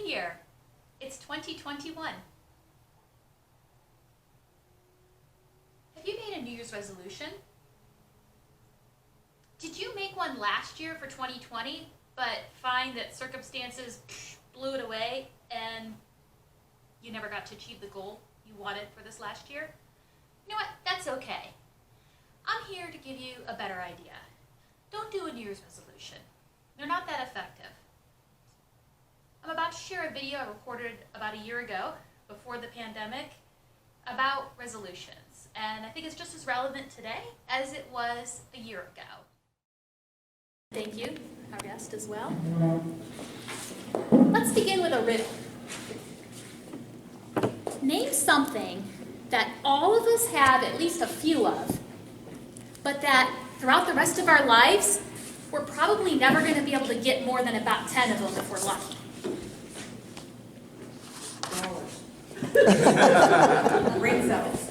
year. It's 2021. Have you made a New Year's resolution? Did you make one last year for 2020, but find that circumstances blew it away and you never got to achieve the goal you wanted for this last year? You know what? That's okay. I'm here to give you a better idea. Don't do a New Year's resolution. They're not that effective. I'm about to share a video I recorded about a year ago, before the pandemic, about resolutions. And I think it's just as relevant today as it was a year ago. Thank you, our guest as well. Let's begin with a riddle. Name something that all of us have at least a few of, but that throughout the rest of our lives, we're probably never going to be able to get more than about 10 of them if we're lucky. Brain cells.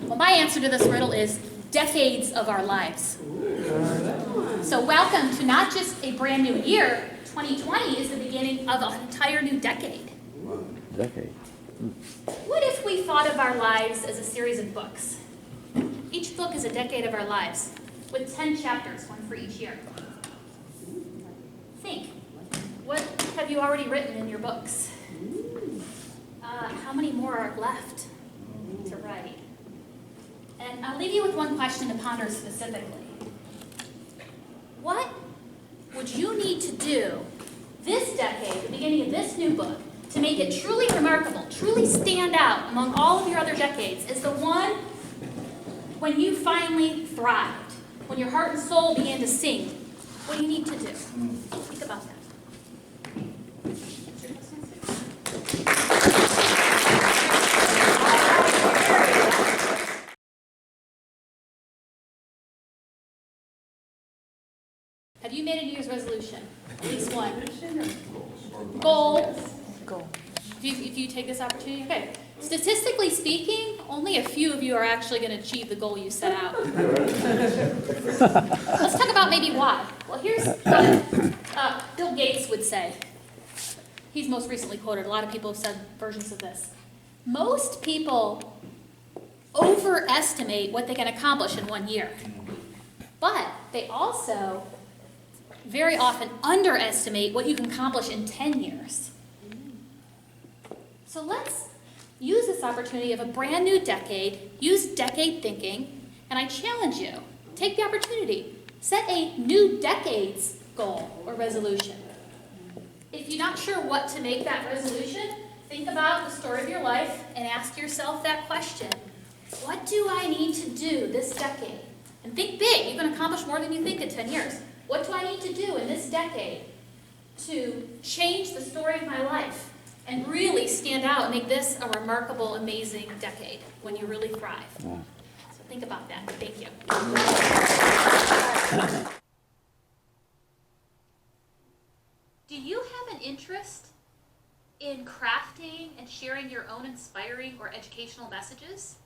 Well, my answer to this riddle is decades of our lives. So welcome to not just a brand new year. 2020 is the beginning of an entire new decade. Decade. What if we thought of our lives as a series of books? Each book is a decade of our lives, with 10 chapters, one for each year. Think, what have you already written in your books? How many more are left to write? And I'll leave you with one question to ponder specifically. What would you need to do this decade, the beginning of this new book, to make it truly remarkable, truly stand out among all of your other decades as the one when you finally thrived, when your heart and soul began to sing? What do you need to do? Think about that. Have you made a New Year's resolution? At least one. Goal. If you take this opportunity, okay. Statistically speaking, only a few of you are actually going to achieve the goal you set out. Let's talk about maybe why. Well, here's what Bill Gates would say. He's most recently quoted. A lot of people have said versions of this. Most people overestimate what they can accomplish in 1 year. But they also very often underestimate what you can accomplish in 10 years. So let's use this opportunity of a brand new decade, use decade thinking, and I challenge you, take the opportunity, set a new decade's goal or resolution. If you're not sure what to make that resolution, think about the story of your life and ask yourself that question. What do I need to do this decade? And think big. You can accomplish more than you think in 10 years. What do I need to do in this decade to change the story of my life and really stand out and make this a remarkable, amazing decade when you really thrive? So think about that. Thank you. Do you have an interest in crafting and sharing your own inspiring or educational messages?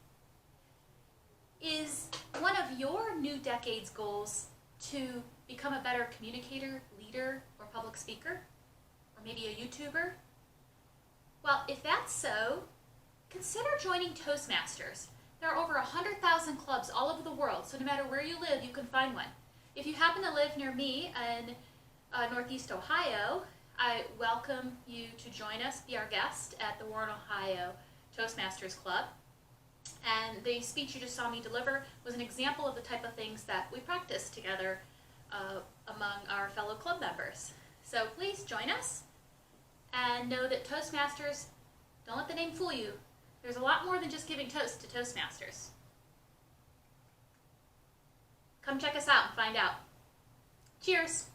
Is one of your new decade's goals to become a better communicator, leader, or public speaker? Or maybe a YouTuber? Well, if that's so, consider joining Toastmasters. There are over 100,000 clubs all over the world, so no matter where you live, you can find one. If you happen to live near me in Northeast Ohio, I welcome you to join us, be our guest at the Warren, Ohio Toastmasters Club. And the speech you just saw me deliver was an example of the type of things that we practice together among our fellow club members. So please join us and know that Toastmasters, don't let the name fool you. There's a lot more than just giving toast to Toastmasters. Come check us out and find out. Cheers.